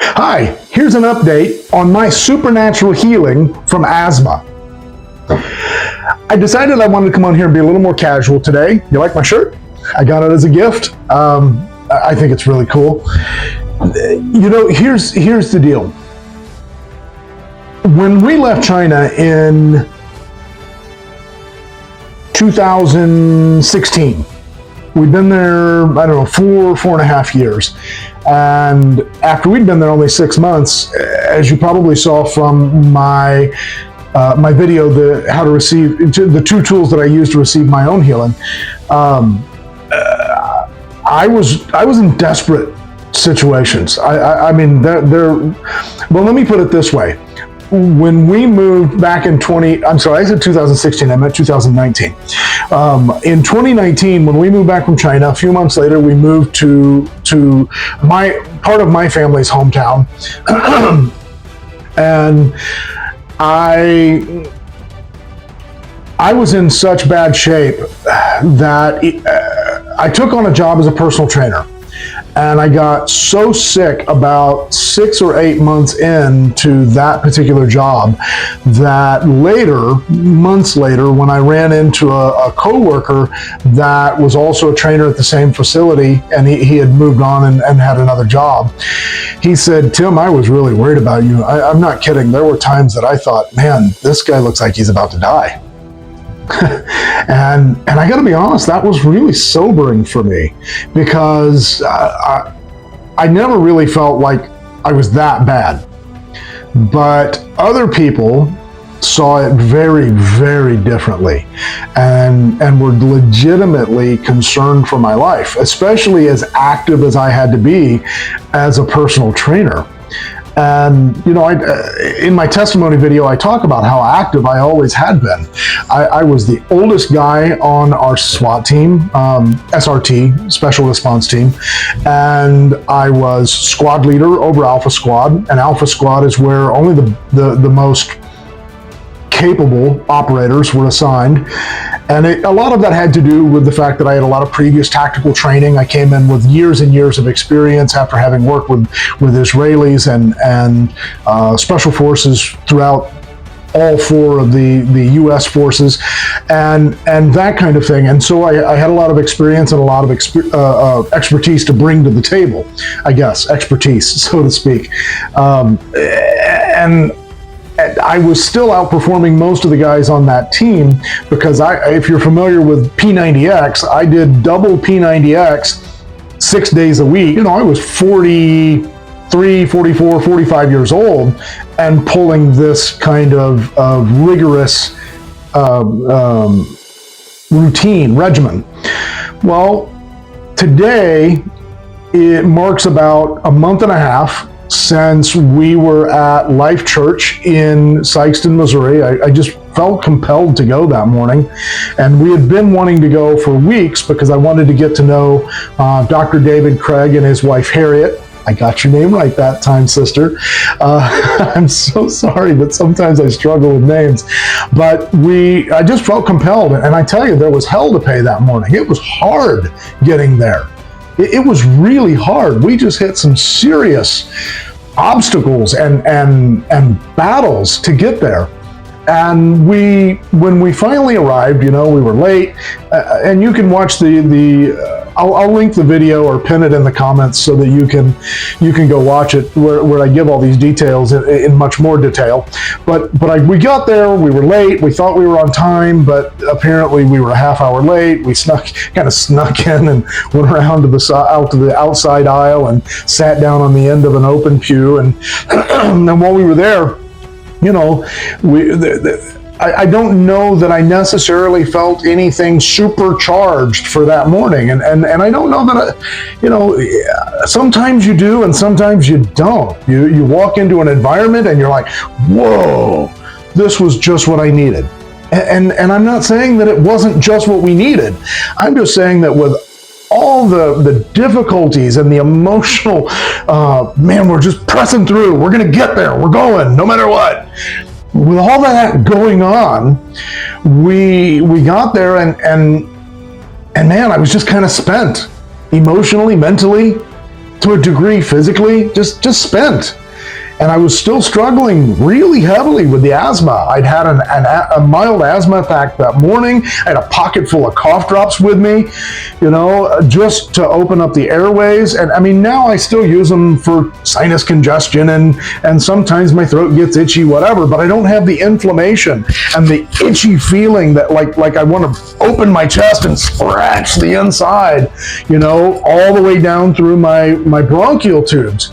Hi, here's an update on my supernatural healing from asthma. I decided I wanted to come on here and be a little more casual today. You like my shirt? I got it as a gift. I think it's really cool. You know, here's the deal. When we left China in 2016, we'd been there, I don't know, four and a half years. And after we'd been there only 6 months, as you probably saw from my video, how to receive the 2 tools that I use to receive my own healing, I was in desperate situations. I mean, well, let me put it this way. When we moved back in I said 2016, I meant 2019. In 2019, when we moved back from China, a few months later, we moved to part of my family's hometown. And I was in such bad shape that I took on a job as a personal trainer. And I got so sick about 6 or 8 months into that particular job that months later, when I ran into a coworker that was also a trainer at the same facility, and he had moved on and had another job, he said, "Tim, I was really worried about you. I'm not kidding. There were times that I thought, man, this guy looks like he's about to die." and I got to be honest, that was really sobering for me, because I never really felt like I was that bad. But other people saw it very, very differently, and were legitimately concerned for my life, especially as active as I had to be as a personal trainer. And, you know, in my testimony video, I talk about how active I always had been. I was the oldest guy on our SWAT team, SRT, Special Response Team, and I was squad leader over Alpha Squad. And Alpha Squad is where only the most capable operators were assigned. And a lot of that had to do with the fact that I had a lot of previous tactical training. I came in with years and years of experience after having worked with Israelis and special forces throughout all 4 of the U.S. forces, and that kind of thing. And so I had a lot of experience and a lot of expertise to bring to the table, I guess, expertise, so to speak. And I was still outperforming most of the guys on that team, because if you're familiar with P90X, I did double P90X 6 days a week. You know, I was 43, 44, 45 years old and pulling this kind of rigorous regimen. Well, today it marks about a month and a half since we were at Life Church in Sikeston, Missouri. I just felt compelled to go that morning. And we had been wanting to go for weeks, because I wanted to get to know Dr. David Craig and his wife, Harriet. I got your name right that time, sister. I'm so sorry, but sometimes I struggle with names. But I just felt compelled. And I tell you, there was hell to pay that morning. It was hard getting there. It was really hard. We just hit some serious obstacles and battles to get there. And when we finally arrived, you know, we were late. And you can watch I'll link the video or pin it in the comments so that you can go watch it, where I give all these details in much more detail. But we got there, we were late, we thought we were on time, but apparently we were a half hour late. We kind of snuck in and went around to the outside aisle and sat down on the end of an open pew. And and while we were there, you know, I don't know that I necessarily felt anything supercharged for that morning. And I don't know that, you know, sometimes you do and sometimes you don't. You walk into an environment and you're like, whoa, this was just what I needed. And I'm not saying that it wasn't just what we needed. I'm just saying that with all the difficulties and the emotional, man, we're just pressing through. We're going to get there. We're going no matter what. With all that going on, we got there and man, I was just kind of spent emotionally, mentally. to a degree physically just spent. And I was still struggling really heavily with the asthma. I'd had a mild asthma attack that morning. I had a pocket full of cough drops with me, just to open up the airways. And I mean, now I still use them for sinus congestion and sometimes my throat gets itchy, whatever, but I don't have the inflammation and the itchy feeling that like I want to open my chest and scratch the inside, all the way down through my bronchial tubes.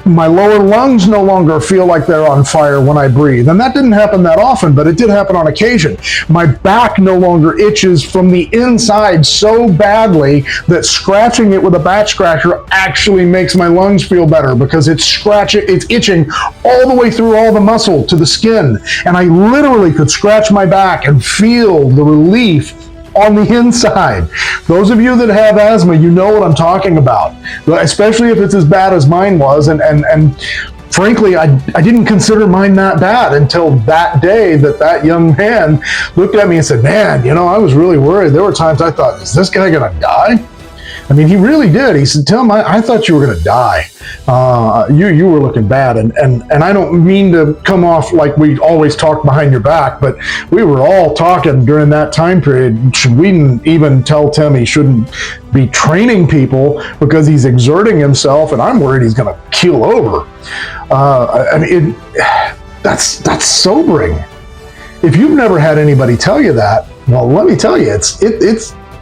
My lower lungs no longer feel like they're on fire when I breathe. And that didn't happen that often, but it did happen on occasion. My back no longer itches from the inside so badly that scratching it with a back scratcher actually makes my lungs feel better because it's itching all the way through all the muscle to the skin. And I literally could scratch my back and feel the relief on the inside. Those of you that have asthma, you know what I'm talking about, especially if it's as bad as mine was. And frankly, I didn't consider mine that bad until that day that young man looked at me and said, man, I was really worried. There were times I thought, is this guy going to die? I mean, he really did. He said, Tim, I thought you were going to die. You were looking bad. And I don't mean to come off like we always talk behind your back, but we were all talking during that time period. We didn't even tell Tim he shouldn't be training people because he's exerting himself, and I'm worried he's going to keel over. That's sobering. If you've never had anybody tell you that, well, let me tell you,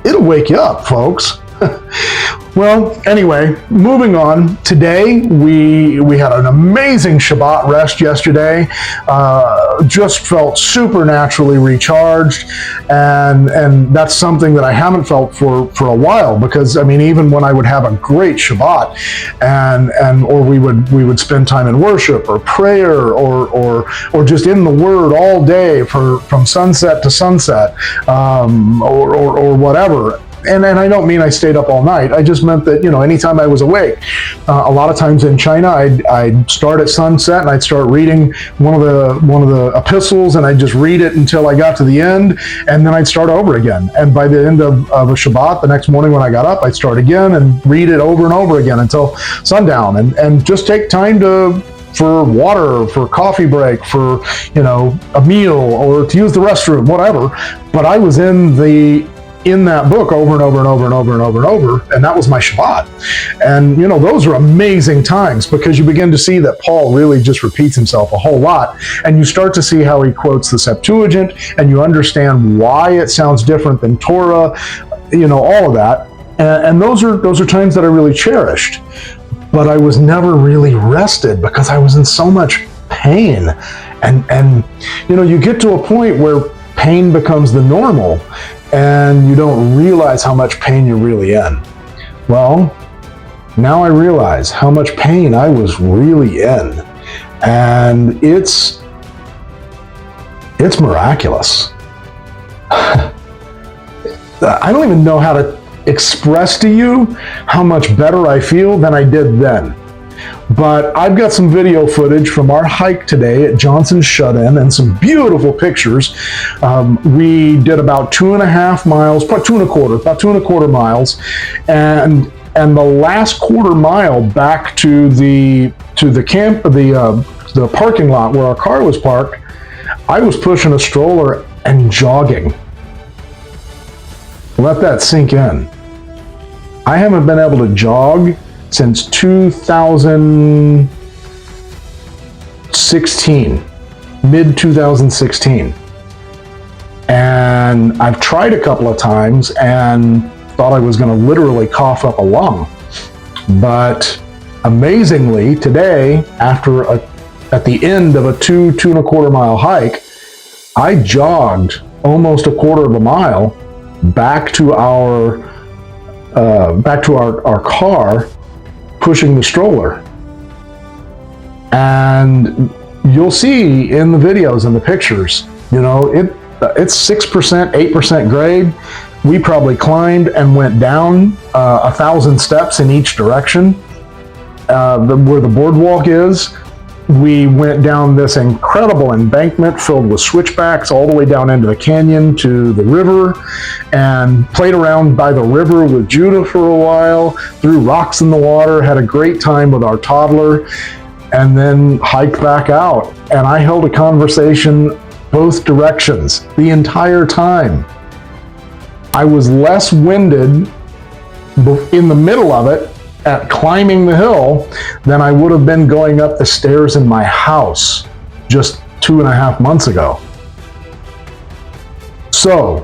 it'll wake you up, folks. Well, anyway, moving on. Today, we had an amazing Shabbat rest yesterday. Just felt supernaturally recharged, and that's something that I haven't felt for a while, because I mean, even when I would have a great Shabbat, or we would spend time in worship or prayer or just in the Word all day from sunset to sunset, or whatever. And I don't mean I stayed up all night. I just meant that, anytime I was awake. A lot of times in China, I'd start at sunset and I'd start reading one of the epistles, and I'd just read it until I got to the end, and then I'd start over again. And by the end of a Shabbat, the next morning when I got up, I'd start again and read it over and over again until sundown, and just take time for water, for coffee break, for a meal, or to use the restroom, whatever. But I was in that book over and over and over and over and over and over, and that was my Shabbat. And those are amazing times, because you begin to see that Paul really just repeats himself a whole lot, and you start to see how he quotes the Septuagint, and you understand why it sounds different than Torah, all of that. And those are times that I really cherished. But I was never really rested because I was in so much pain. And you get to a point where pain becomes the normal, and you don't realize how much pain you're really in. Well, now I realize how much pain I was really in. And it's miraculous. I don't even know how to express to you how much better I feel than I did then. But I've got some video footage from our hike today at Johnson's Shut-In and some beautiful pictures. We did about 2.5 miles, about 2.25 miles, and the last quarter mile back to the camp, the parking lot where our car was parked, I was pushing a stroller and jogging. Let that sink in. I haven't been able to jog since 2016, mid-2016. And I've tried a couple of times and thought I was going to literally cough up a lung. But amazingly, today, at the end of a 2.25 mile hike, I jogged almost 1/4 mile back to our car, pushing the stroller. And you'll see in the videos and the pictures, it's 6%, 8% grade. We probably climbed and went down 1,000 steps in each direction, where the boardwalk is. we went down this incredible embankment filled with switchbacks all the way down into the canyon to the river, and played around by the river with Judah for a while, threw rocks in the water, had a great time with our toddler, and then hiked back out. And I held a conversation both directions the entire time. I was less winded in the middle of it at climbing the hill than I would have been going up the stairs in my house just 2.5 months ago. So,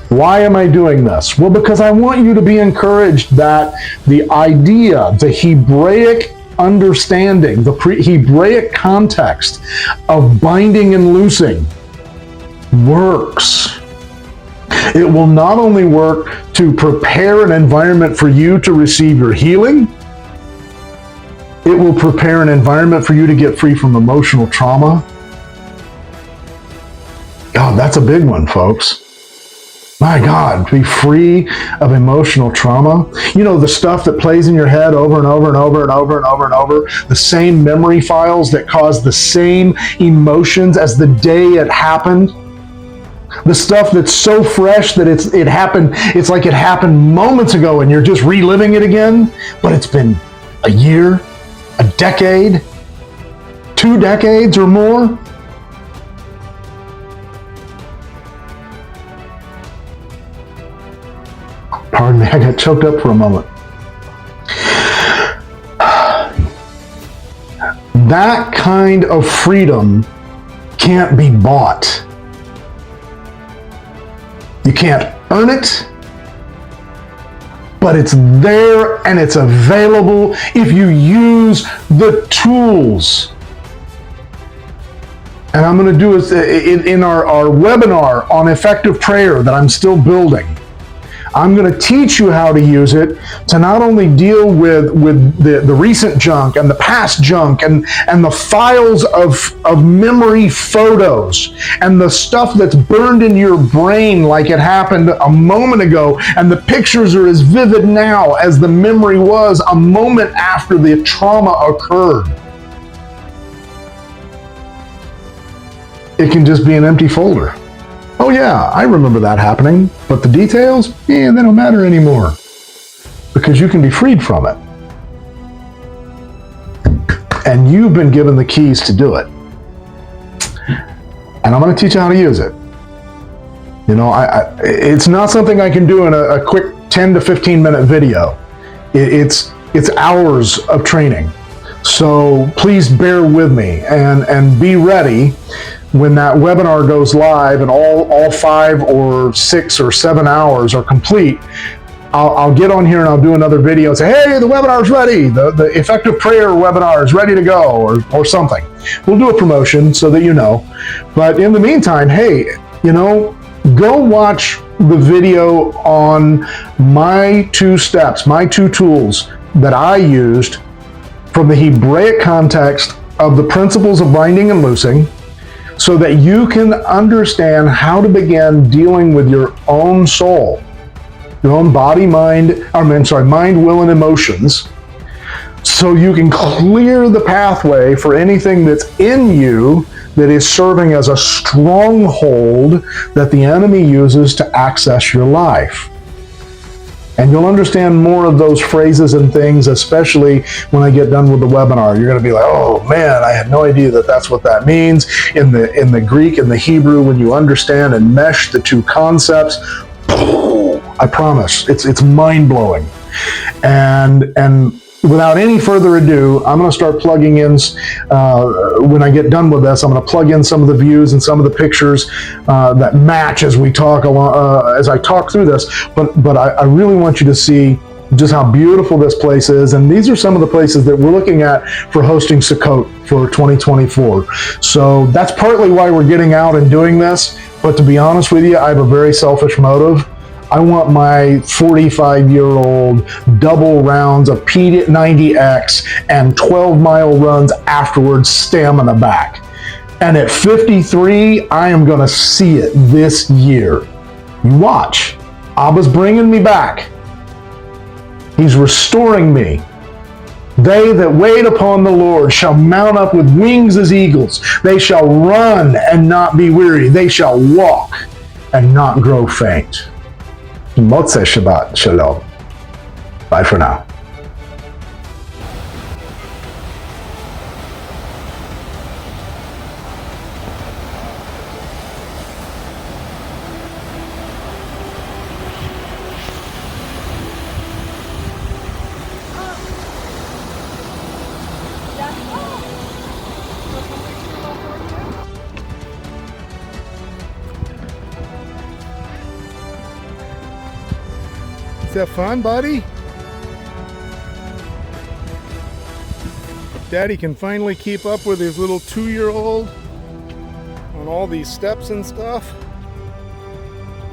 why am I doing this? Well, because I want you to be encouraged that the idea, the Hebraic understanding, the Hebraic context of binding and loosing works. It will not only work to prepare an environment for you to receive your healing, it will prepare an environment for you to get free from emotional trauma. God, that's a big one, folks. My God, to be free of emotional trauma. You know, the stuff that plays in your head over and over and over and over and over and over, the same memory files that cause the same emotions as the day it happened. The stuff that's so fresh that it happened, it's like it happened moments ago and you're just reliving it again, but it's been a year, a decade, 2 decades or more. Pardon me, I got choked up for a moment. That kind of freedom can't be bought. You can't earn it, but it's there and it's available if you use the tools. And I'm going to do it in our webinar on effective prayer that I'm still building. I'm going to teach you how to use it to not only deal with the recent junk and the past junk and the files of memory photos and the stuff that's burned in your brain like it happened a moment ago, and the pictures are as vivid now as the memory was a moment after the trauma occurred. It can just be an empty folder. Oh yeah, I remember that happening, but the details, they don't matter anymore because you can be freed from it. And you've been given the keys to do it. And I'm going to teach you how to use it. You know, it's not something I can do in a quick 10 to 15 minute video. It's hours of training. So please bear with me and be ready. When that webinar goes live and all 5 or 6 or 7 hours are complete, I'll get on here and I'll do another video and say, hey, the webinar's ready. The effective prayer webinar is ready to go, or something. We'll do a promotion so that you know. But in the meantime, hey, you know, go watch the video on my 2 steps, my 2 tools that I used from the Hebraic context of the principles of binding and loosing, so that you can understand how to begin dealing with your own soul, your own body, mind, will, and emotions, so you can clear the pathway for anything that's in you that is serving as a stronghold that the enemy uses to access your life. And you'll understand more of those phrases and things, especially when I get done with the webinar. You're going to be like, oh man, I had no idea that that's what that means. In the Greek and the Hebrew, when you understand and mesh the 2 concepts, I promise, it's mind-blowing. And without any further ado, I'm going to start plugging in, when I get done with this, I'm going to plug in some of the views and some of the pictures that match as we talk along, as I talk through this. But I really want you to see just how beautiful this place is. And these are some of the places that we're looking at for hosting Sukkot for 2024. So that's partly why we're getting out and doing this. But to be honest with you, I have a very selfish motive. I want my 45-year-old double rounds of P90X and 12-mile runs afterwards stamina back. And at 53, I am going to see it this year. You watch. Abba's bringing me back. He's restoring me. They that wait upon the Lord shall mount up with wings as eagles. They shall run and not be weary. They shall walk and not grow faint. Motzei Shabbat Shalom. Bye for now. Is that fun, buddy? Daddy can finally keep up with his little 2-year-old on all these steps and stuff.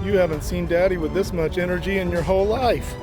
You haven't seen Daddy with this much energy in your whole life.